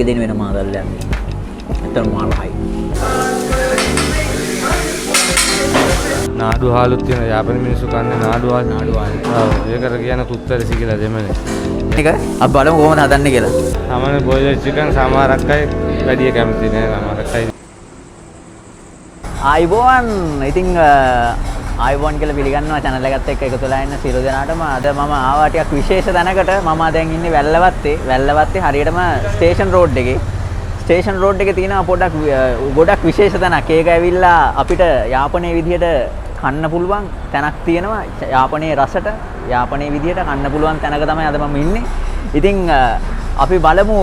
එක දෙන වෙන මාදල්ලයක්. ඇත්තටම මාළයි. නාඩු හාලුත් තියෙන යාපන මිනිස්සු කන්නේ නාඩු හාල්. ඔව් ඒකට කියන කුත්තරසි කියලා දෙමනේ. මේක අපි බලමු කොහොමද හදන්නේ කියලා. සාමාන්‍ය බොයිලර් චිකන් සමහරක් අය වැඩි කැමති නෑ සමහරක් අය. ආයිබෝන් ඉතින් ආයිබෝන් කියලා පිළිගන්නවා channel එකත් එක්ක එකතු වෙලා ඉන්න සියලු දෙනාටම. අද මම ආවා ටිකක් විශේෂ තැනකට. මම දැන් ඉන්නේ වැල්ලවත්තේ හරියටම ස්ටේෂන් රෝඩ් එකේ. ස්ටේෂන් රෝඩ් එකේ තියෙනවා ගොඩක් විශේෂ තැනක්. ඒක ඇවිල්ලා අපිට යාපනයේ විදිහට කන්න පුළුවන් තැනක් තියෙනවා. යාපනයේ රසට යාපනයේ විදිහට කන්න පුළුවන් තැනක තමයි අද මම ඉන්නේ. ඉතින් අපි බලමු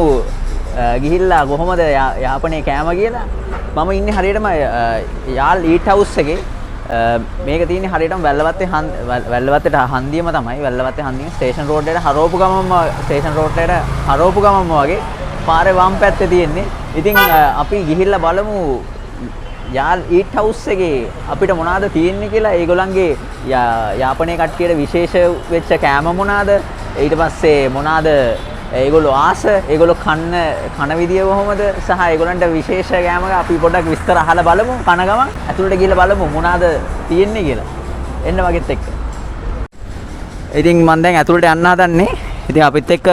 ගිහිල්ලා කොහොමද යාපනයේ කෑම කියලා. මම ඉන්නේ හරියටම යාල් ඊට් හවුස් එකේ. මේක තියෙන්නේ හරියටම වැල්ලවත්තේට හන්දියම තමයි. වැල්ලවත්තේ හන්දියම ස්ටේෂන් රෝඩ් එකට හරවපු ගමම වගේ පාරේ වම් පැත්තේ තියෙන්නේ. ඉතින් අපි ගිහිල්ලා බලමු යාල් ඊට් හවුස් එකේ අපිට මොනවද තියෙන්නේ කියලා. ඒගොල්ලන්ගේ යාපනයේ කට්ටියට විශේෂ වෙච්ච කෑම මොනවද? ඊට පස්සේ මොනවද ඒගොල්ලෝ ඒගොල්ලෝ කන විදිය කොහොමද සහ ඒගොල්ලන්ට විශේෂ කෑමක අපි පොඩ්ඩක් විස්තර අහලා බලමු. කන ගමන් ඇතුළට ගිහලා බලමු මොනවද තියෙන්නේ කියලා. එන්න වගෙත් එක්ක. ඉතින් මම දැන් ඇතුළට යන්න හදන්නේ. ඉතින් අපිත් එක්ක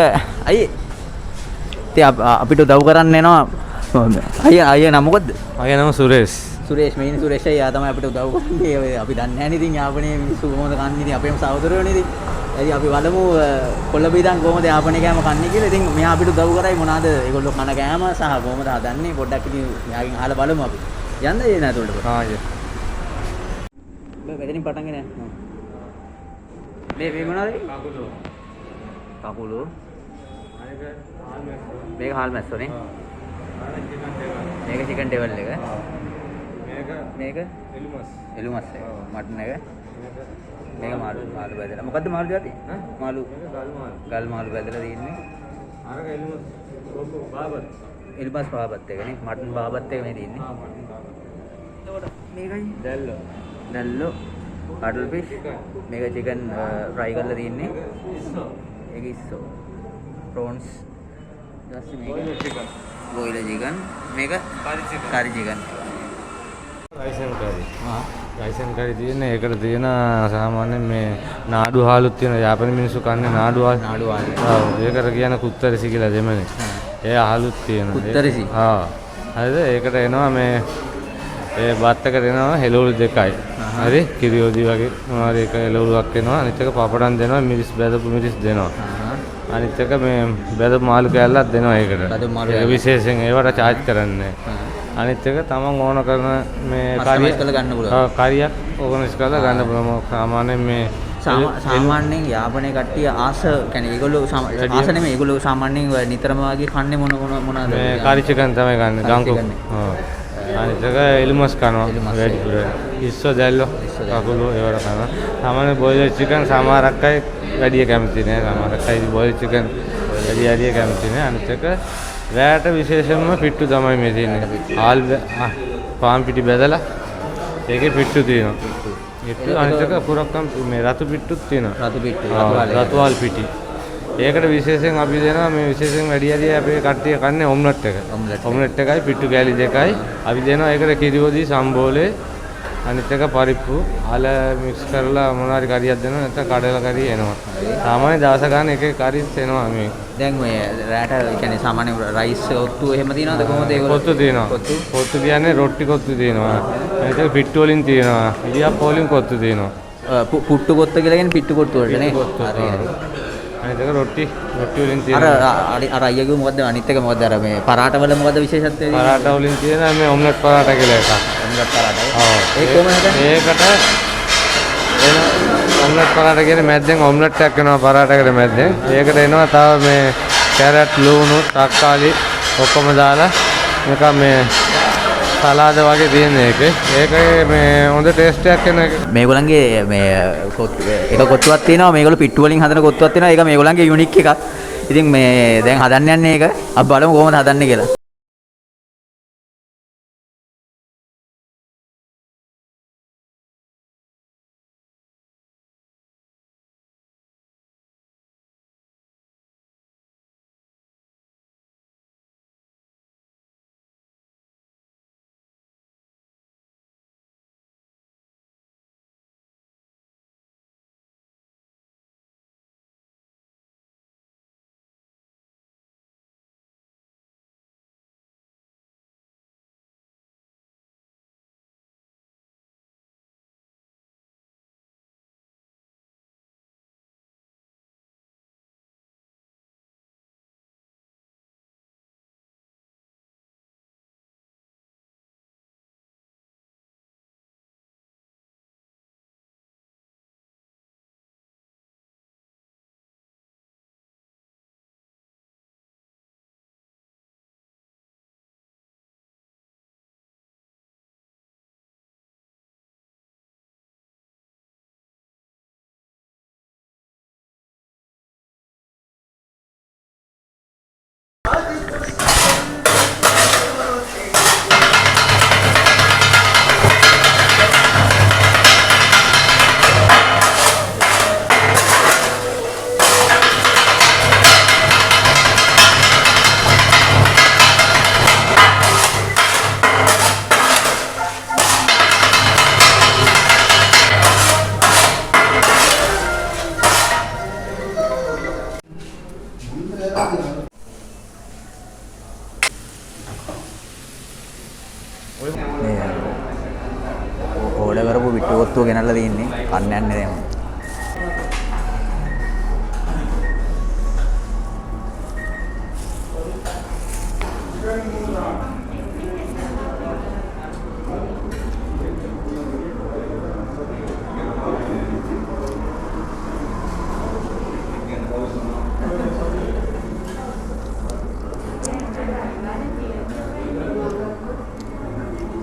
අපිට උදව් කරන්න එනවා අයියා නම මොකද්ද? මගේ නම සුරේෂ්. සුරේෂ් මේනි සුරේෂ් අයියා තමයි අපිට උදව් කරන්නේ. අපි දන්නේ නැහැ නේ ඉතින් යාපනයේ මිනිස්සු කොහොමද කන්නේ. ඉතින් අපේම සහෝදරයෝනේ ඉතින්. ඉතින් අපි බලමු කොළඹ කොහොමද යාපනයේ කෑම කන්නේ කියලා. ඉතින් මෙයා අපිට උදව් කරයි මොනවාද ඒගොල්ලෝ කන කෑම සහ කොහොමද හදන්නේ පොඩ්ඩක් ඉතින් මෙයාගෙන් අහලා බලමු අපි. යන්න දෙන්නේ නැහැ උඩට. මෙතනින් පටන් ගෙන යන්න. මේ මොනවාද? කකුලෝ. මේක හාල් මැස්සෝනේ. මේක චිකන් ටෙවල් එක. මේක එළුමස් එක. මටන් එක. මේක මාළු බැදලා. මොකද්ද මාළු જાති? මාළු. ගල් මාළු බැදලා තියෙන්නේ. අරක එළුමස් පාබත් එකනේ. මටන් පාබත් එක මේ තියෙන්නේ. එතකොට මේකයි දැල්ලෝ. කටල් ෆිෂ්. මේක චිකන් ෆ්‍රයි කරලා තියෙන්නේ. ඒක ඉස්සෝ. ප්‍රෝන්ස්. ඊට මේක බොයිලර් චිකන්. මේක කරි චිකන්. රයිසන් කරි තියෙන ඒකට තියෙන සාමාන්‍යයෙන් මේ නාඩු හාලුත් තියෙන යාපන මිනිස්සු කන්නේ නාඩු හාල්. ඔව් ඒකට කියන කුත්තරසි කියලා දෙමනේ. ඒ හාලුත් තියෙනවා. කුත්තරසි. හරිද? ඒකට එනවා මේ ඒ බත් එකට එනවා හෙළවලු දෙකයි. හරි? කිරියෝදි වගේ මොනවාරි එක හෙළවලුවක් එනවා. අනිත් එක පපඩම් දෙනවා. මිරිස් බැදපු මිරිස් දෙනවා. අනිත් එක මේ බැදපු මාළු කෑල්ලක් දෙනවා ඒකට. ඒක විශේෂයෙන් ඒවට charge කරන්නේ. අනිත් එක තමන් ඕන කරන මේ කස්ටමයිස් කරලා ගන්න පුළුවන්. ඔව් කාරියක් ඕගනයිස් කරලා ගන්න පුළුවන්. සාමාන්‍යයෙන් මේ සාමාන්‍යයෙන් යාපනයේ කට්ටිය ආස කියන්නේ ඒගොල්ලෝ ආස නෙමෙයි ඒගොල්ලෝ සාමාන්‍යයෙන් නිතරම වගේ කන්නේ මොනවාද? මේ කාරි චිකන් තමයි ගන්න. ගංකු. ඔව්. අනිත් එක එළුමස් කනවා. වැඩිපුර. ඉස්සෝ දැල්ලෝ. කකුලෝ ඒවට කනවා. සාමාන්‍ය බොයිලර් චිකන් සමහරක් අය වැඩි කැමති නෑ. සමහරක් අය බොයිලර් චිකන් වැඩි කැමති නෑ. අනිත් එක රෑට විශේෂයෙන්ම පිට්ටු තමයි මේ තියෙන්නේ. පාන් පිටි බෙදලා ඒකේ පිට්ටු තියෙනවා. පිට්ටු අනිත් එක පුරක්කම් මේ රතු පිට්ටුත් තියෙනවා. රතු වල් පිටි. ඒකට විශේෂයෙන් අපි දෙනවා මේ විශේෂයෙන් වැඩි අපේ කට්ටිය කන්නේ ඔම්ලට් එක. ඔම්ලට් එකයි පිට්ටු කෑලි දෙකයි. අපි දෙනවා ඒකට කිරිවොදි සම්බෝලේ අනිත් එක පරිප්පු ආල මික්ස් කරලා මොනවාරි කරියක් දෙනවා නැත්නම් කඩල කරිය එනවා. සාමාන්‍ය දවස ගන්න එක කරියත් එනවා මේ. දැන් මේ රැට කියන්නේ සාමාන්‍ය රයිස් ඔත්තු එහෙම තියනවද කොහොමද ඒක? ඔත්තු තියෙනවා. ඔත්තු කියන්නේ රොට්ටි කොත්තු තියෙනවා. අනිත් එක පිට්ටු වලින් තියෙනවා. ඉලියක් වලින් කොත්තු තියෙනවා. පුට්ටු කොත්ත කියලා කියන්නේ පිට්ටු කොත්තු වලට නේ. හරි. අනිත් එක රොට්ටි වලින් තියෙනවා. අර අයියගේ මොකද්ද අනිත් එක මොකද්ද අර මේ පරාට වල මොකද්ද විශේෂත්වය? පරාට වලින් තියෙනවා මේ ඔම්ලට් පරාට කියලා එකක්. ඔම්ලට් පරාට. ඔව්. ඒක කොහොමද? ඒකට එන ඔම්ලට් පරාට කියන්නේ මැද්දෙන් ඔම්ලට් එකක් වෙනවා පරාටකට මැද්දෙන්. ඒකට එනවා තව මේ කැරට් ලුණු තක්කාලි ඔක්කොම දාලා මේක මේ සලාද වගේ තියෙන එක. ඒකේ මේ හොඳ ටේස්ට් එකක් එන එක. මේගොල්ලන්ගේ මේ එක කොත්තුවක් තියෙනවා. මේගොල්ලෝ පිට්ටු වලින් හදන කොත්තුවක් තියෙනවා. ඒක මේගොල්ලන්ගේ යුනික් එකක්. ඉතින් මේ දැන් හදන්න යන්නේ ඒක. අපි බලමු කොහොමද හදන්නේ කියලා. මේ ඕඩර් කරපු පිටු කොත්තුව ගෙනල්ලා තින්නේ කන්න යන්නේ දැන්.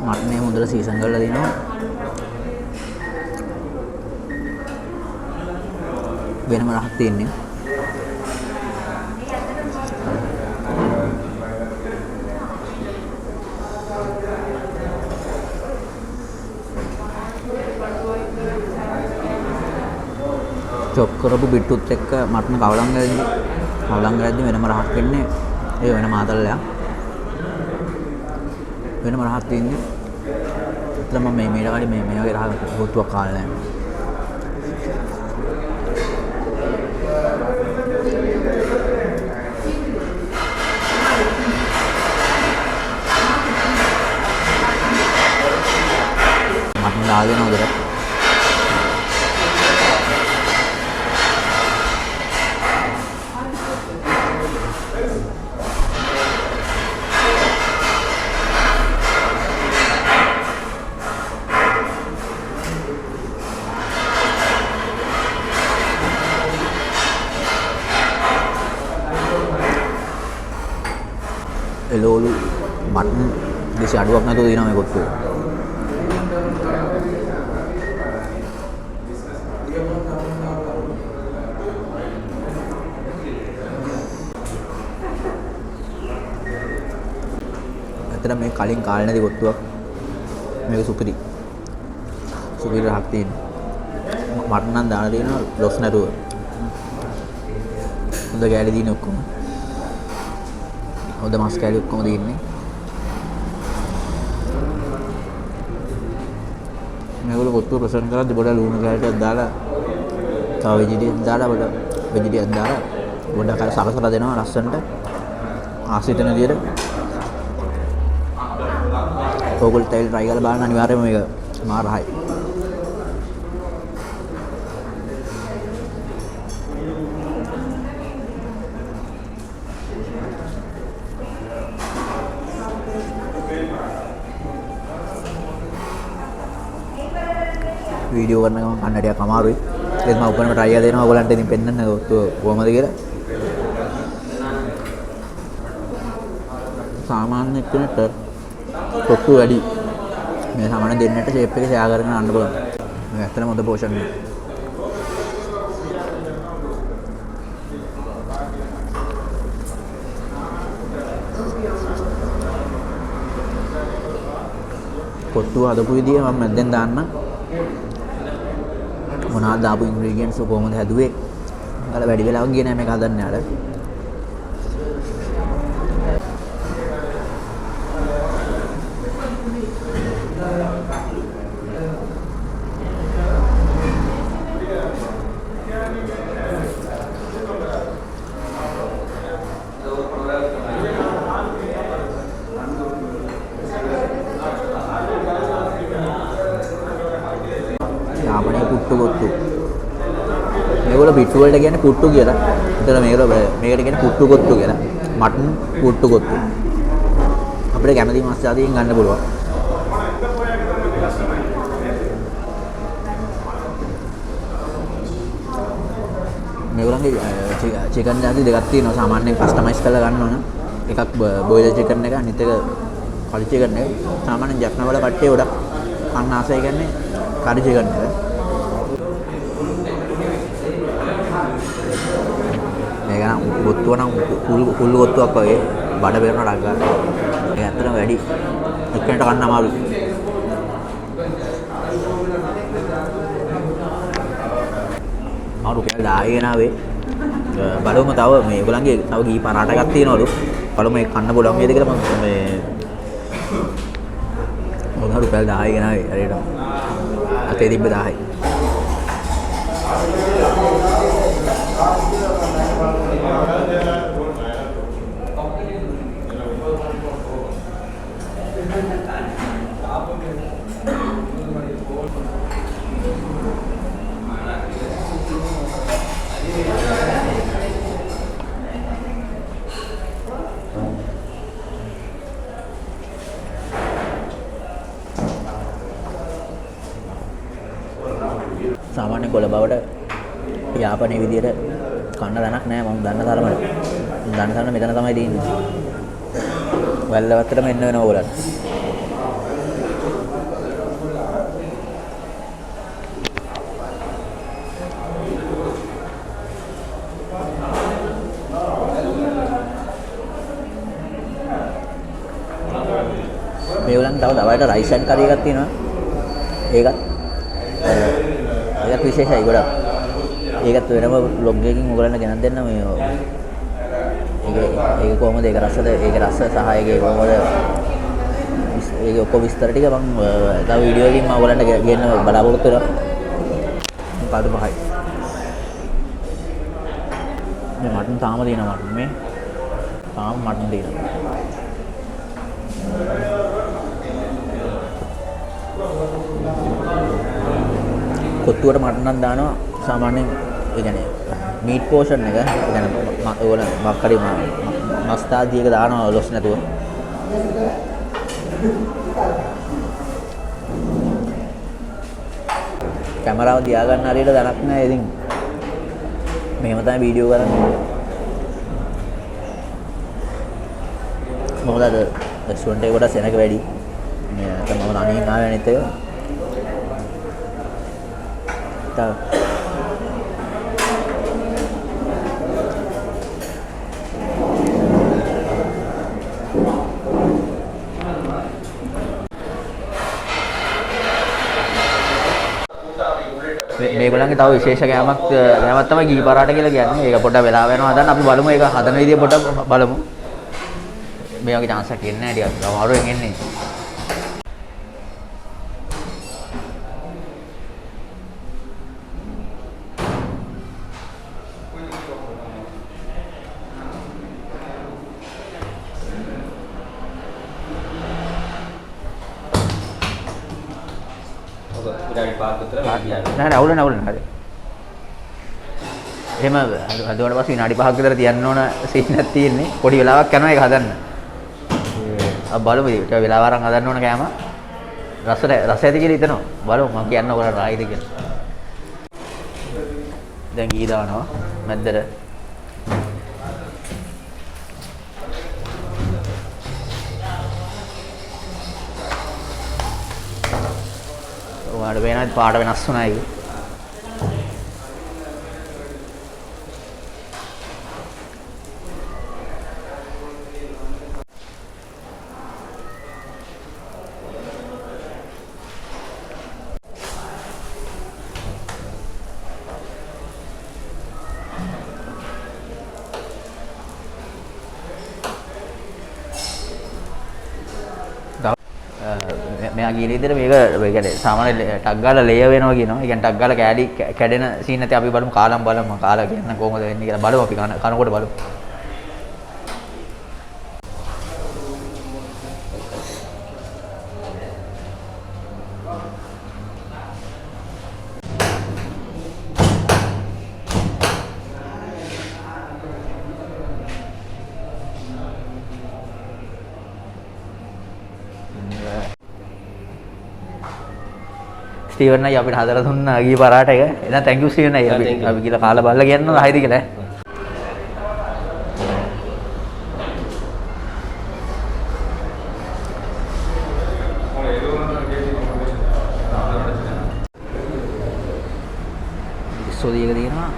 මටනේ හොඳට සීසන් කරලා දිනවා. වෙනම රහක් තියෙන්නේ. චොප් කරපු බිට්ටුත් එක්ක මටන කවලම් ගෑද්දි වෙනම රහක් වෙන්නේ. ඒ වෙන මාතලයක්. වෙනම රහක් තියෙන්නේ. ඒත් මම මේ කඩේ මේ වගේ රහක් ගොතුවක් කාලා නැහැ. මටන දාගෙන උදේ එළවලු මටන් දෙසි අඩුවක් නැතුව දිනවා මේ කොට්ටුව. ඇත්තට මේ කලින් කාලේ නැති කොට්ටුවක්. මේක සුපිරි රහක් තියෙනවා. මටන් නම් දාලා තියෙනවා ලොස් නැතුව. හොඳ ගෑලි දින ඔක්කොම. හොඳ මස් කෑලි ඔක්කොම දින්නේ. මේගොල්ලෝ කොත්තුව ප්‍රසන්න කරද්දි බොඩ ලුණු කෑල්ලක් දාලා තව වෙජිටිස් දාලා වෙජිටිස් දාලා බොඩ කර සකසලා දෙනවා ලස්සනට ආසිතන විදියට. ඕගොල්ලෝ ටයිල් try කරලා බලන්න අනිවාර්යයෙන්ම මේක මාර හයි. වීඩියෝ කරන ගමන් කන්න ටිකක් අමාරුයි. ඒත් මම උපරිම try එක දෙනවා ඔයගලන්ට ඉතින් පෙන්නන්න කොහොමද කියලා. සාමාන්‍ය කෙනෙක්ට කොට්ටු වැඩි. මේ සාමාන්‍ය දෙන්නට ෂේප් එක ෂෙයා කරගෙන යන්න පුළුවන්. මේ ඇත්තටම හොඳ පෝෂන් එක. කොට්ටු හදපු විදිය මම මැද්දෙන් දාන්න. මොනවද දාපු ඉන්ග්‍රීඩියන්ට්ස් කොහොමද හැදුවේ? අර වැඩි වෙලාවක් ගියේ නෑ මේක හදන්න යාර. යාපනයේ පුට්ටු කොත්තු. මේගොල්ලෝ පිට්ටු වලට කියන්නේ පුට්ටු කියලා. ඒතර මේකට කියන්නේ පුට්ටු කොත්තු කියලා. මටන් පුට්ටු කොත්තු. අපිට කැමති මස් ආදියෙන් ගන්න පුළුවන්. මේගොල්ලන්ගේ චිකන් ජාති දෙකක් තියෙනවා. සාමාන්‍යයෙන් කස්ටමයිස් කරලා ගන්න ඕන. එකක් බොයිලර් චිකන් එක අනිත් එක කලි චිකන් එක. සාමාන්‍යයෙන් ජැප්නා වල කට්ටිය ගොඩක් කන්න ආසයි කියන්නේ කඩ චිකන් එක. මේක නම් ගොත්තුව නම් ෆුල් ගොත්තුවක් වගේ බඩ බේරන ඩක් ගන්න. ඒක ඇත්තටම වැඩි. එක්කෙනෙක්ට කන්න අමාරුයි. රුපියල් 10 ගෙනාවේ. බලමු තව මේගොල්ලන්ගේ තව ගී පරාට එකක් තියෙනවලු. බලමු ඒක කන්න පුළුවන් වේද කියලා මම මේ මොනවා රුපියල් 10 ගෙනාවේ හරියට. අතේ තිබ්බ 10යි. සාමාන්‍ය කොළ බවට යාපනයේ විදියට කන්න දණක් නැහැ මම දන්න තරමට. දන්න තරම මෙතන තමයි තියෙන්නේ. වැල්ලවත්තටම එන්න වෙනවා ඔයගොල්ලන්ට. මේගොල්ලන් තව දවල්ට රයිස් ඇන්ඩ් කරි එකක් තියෙනවා. ඒකත් විශේෂයි ගොඩක්. ඒකත් වෙනම බ්ලොග් එකකින් ඔයගොල්ලන්ට ගෙනත් දෙන්න මේ ඒක කොහොමද ඒක රසද ඒක රස සහ ඒකේ කොහොමද ඒක ඔක්කොම විස්තර ටික මම තව වීඩියෝ එකකින් මම ඔයගොල්ලන්ට ගෙන්න බලාපොරොත්තු වෙනවා. පාඩු පහයි. මේ මටන් තාම තියෙනවා මටන් මේ. තාම මටන් තියෙනවා. කොත්තුවට මටන් නම් දානවා සාමාන්‍යයෙන් ඒ කියන්නේ මීට් පෝෂන් එක ඒ කියන්නේ ඕන මක්කරි මස්තාදි එක දානවා ලොස් නැතුව. කැමරාව තියා ගන්න හරියට දැනක් නැහැ ඉතින් මෙහෙම තමයි වීඩියෝ කරන්නේ. මොකද අද රෙස්ටොරන්ට් එක කොට සෙනඟ වැඩි. මේ තමයි මම අනින් ආවේ අනිත් එක. මේගොල්ලන්ගේ තව විශේෂ කෑමක් තමයි ගී පරාට කියලා කියන්නේ. ඒක පොඩ්ඩක් වෙලා වෙනවා හදන්න. අපි බලමු ඒක හදන විදිය පොඩ්ඩක් බලමු. මේ වගේ chance එකක් එන්නේ නැහැ ටිකක්. අමාරුවෙන් එන්නේ. නෑ අවුල නෑ. එහෙම හදුවට පස්සේ විනාඩි 5ක් විතර තියන්න ඕන සීන් එකක් තියෙන්නේ. පොඩි වෙලාවක් යනවා ඒක හදන්න. බලමු ටික වෙලාව අරන් හදන්න ඕන කෑම. රස ඇති කියලා හිතනවා. බලමු මම කියන්න ඔයාලට ආයිද කියලා. දැන් ගී දානවා මැද්දට. ඔයාලට වෙනත් පාට වෙනස් වුණා ඒක. මෙයා කියන විදිහට මේක ඒ කියන්නේ සාමාන්‍ය ටක් ගාලා ලේයර් වෙනවා කියනවා. ඒ කියන්නේ ටක් ගාලා කෑලි කැඩෙන සීන් නැති අපි බලමු කාලම් බලමු. කාලා කියන්න කොහොමද වෙන්නේ කියලා බලමු අපි කනකොට බලමු. ස්ටීවන් අයියා අපිට හදලා දුන්න ගී පරාට එක. එහෙනම් thank you ස්ටීවන් අයියා. අපි කියලා කාලා බලලා කියන්න හයිද කියලා. සෝදියක තියෙනවා.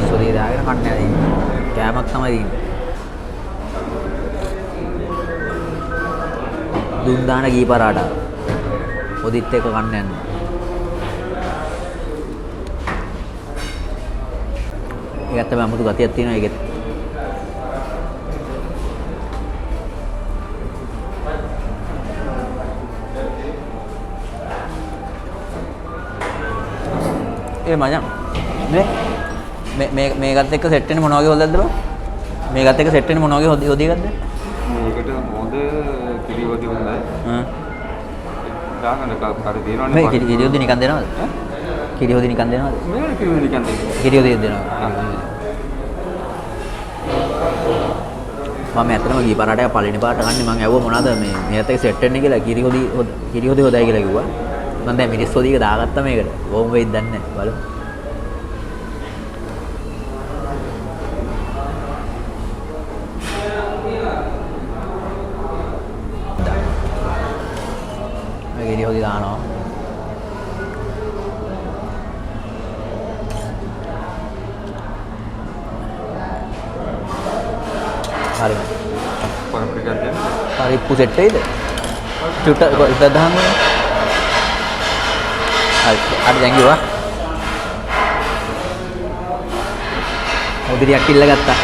සෝදිය දාගෙන කන්න ඇදී. කෑමක් තමයි තියෙන්නේ. දුන් දාන ගී පරාට. ඔදිත් එක කන්න යන්න. ඒකත් තමයි අමුතු ගතියක් තියෙනවා ඒකෙත්. ඒ මචං මේකත් එක්ක සෙට් වෙන්නේ මොන වගේ හොදද්ද බං? මේකත් එක්ක සෙට් වෙන්නේ මොන වගේ හොදියක්ද? මේකට හොඳ කිරි හොදි හොඳයි. දාගන්න කාරේ දෙනවනේ. මේ කිරි හොදි නිකන් දෙනවද? කිරි හොදි නිකන් දෙනවද? මේකට කිරි හොදි නිකන් දෙනවා. කිරි හොදි දෙනවා. මම ඇත්තටම ගී පරාටය පළවෙනි පාට ගන්නේ මම ඇහුවා මොනවද මේ මේත් එක්ක සෙට් වෙන්නේ කියලා කිරි හොදි හොදයි කියලා කිව්වා. මම දැන් මිනිස් සෝදික දාගත්තා මේකට. කොහොම වෙයිද දන්නේ නැහැ. බලමු. ගිනි හොදි දානවා. හරි. පරිප්පු සෙට් වෙයිද? චුට්ට ඉස්සර දාන්න ඕනේ. හරි දැන් ගියා. උදිරියක් කිල්ල ගත්තා.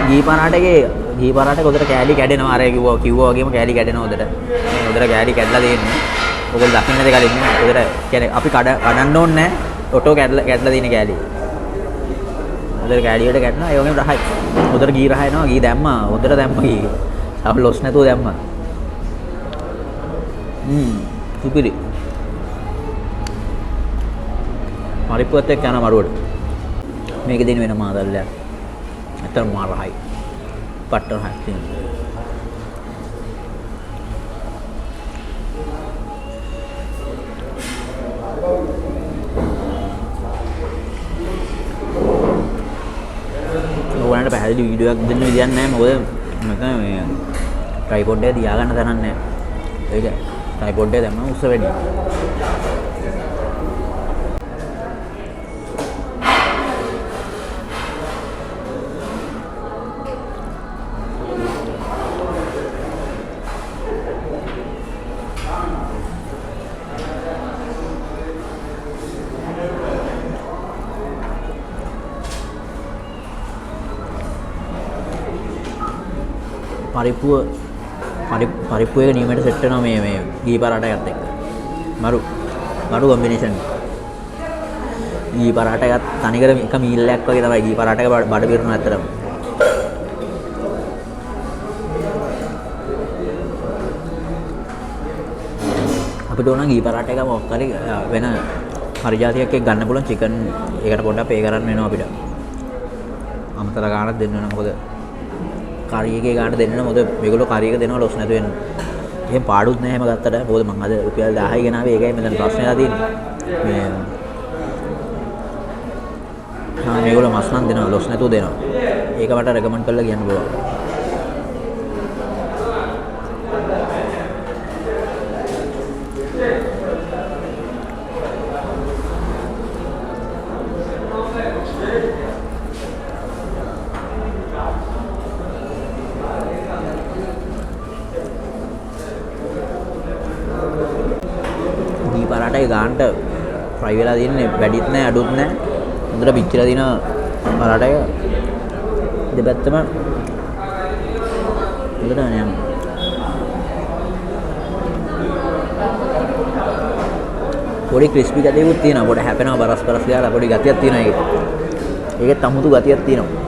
ගී පාරාටේ උදේට කෑලි කැඩෙනවා. අර කිව්වා වගේම කෑලි කැඩෙනවා උදේට. මේ උදේට කෑලි කැඩලා තියෙන්නේ. ඔයගොල්ලෝ දකින්න දෙ කලින් නේ. උදේට කියන්නේ අපි කඩන්න ඕනේ නැහැ. ඔටෝ කැඩලා තියෙන කෑලි. උදේට කෑලි වලට කැඩෙනවා. ඒ වගේම රහයි. උදේට ගී රහ එනවා. ගී දැම්මා. උදේට දැම්මා ගී. අපි ලොස් නැතුව දැම්මා. සුපිරි. පරිප්පුවත් එක්ක යන මරුවට. මේක දෙන වෙන මාදල්ලයක්. ඇත්තටම මාරහයි. පට්ටර හයි තියෙනවා. ඔයාලට පැහැදිලි වීඩියෝ එකක් දෙන්න විදියක් නැහැ. මොකද මම මේ ට්‍රයිපොඩ් එක තියාගන්න තැනක් නැහැ. ඒක ට්‍රයිපොඩ් එක දැම්මම උස්ස වැඩි. පරිප්පු එක නියමයට සෙට් වෙනවා මේ ගී පරාටා එකත් එක්ක. මරු කොම්බිනේෂන්. ගී පරාටා එකත් තනිකර එක මීල්ලයක් වගේ තමයි ගී පරාටා එක බඩ පිරුණා ඇත්තටම. අපිට ඕන ගී පරාටා එක මොකක් හරි වෙන හරි જાතියක් එක්ක ගන්න පුළුවන් චිකන් ඒකට පොඩ්ඩක් පේ කරන්න වෙනවා අපිට. අමතර ගාණක් දෙන්න වෙනවා මොකද කරි එකේ ගාණට දෙන්න මොකද මේගොල්ලෝ කරි එක දෙනවා ලොස් නැතු වෙන. එහෙම පාඩුත් නැහැ එහෙම ගත්තට. මොකද මං අද රුපියල් 1000යි ගෙනාවේ ඒකයි මෙතන ප්‍රශ්නේලා තියෙන්නේ. මේගොල්ලෝ මස් නම් දෙනවා ලොස් නැතුව දෙනවා. ඒක මට රෙකමන්ඩ් කරලා කියන්න පුළුවන්. පරාටේ ගානට ෆ්‍රයි වෙලා තියෙන්නේ වැඩිත් නැහැ අඩුත් නැහැ. හොඳට පිච්චිලා දින පරාටේ දෙපැත්තම හොඳට යනවා. පොඩි ක්‍රිස්පි ගතියකුත් තියෙනවා. පොඩි හැපෙනවා බරස් ගාලා පොඩි ගතියක් තියෙනවා ඒකේ. ඒකෙත් අමුතු ගතියක් තියෙනවා.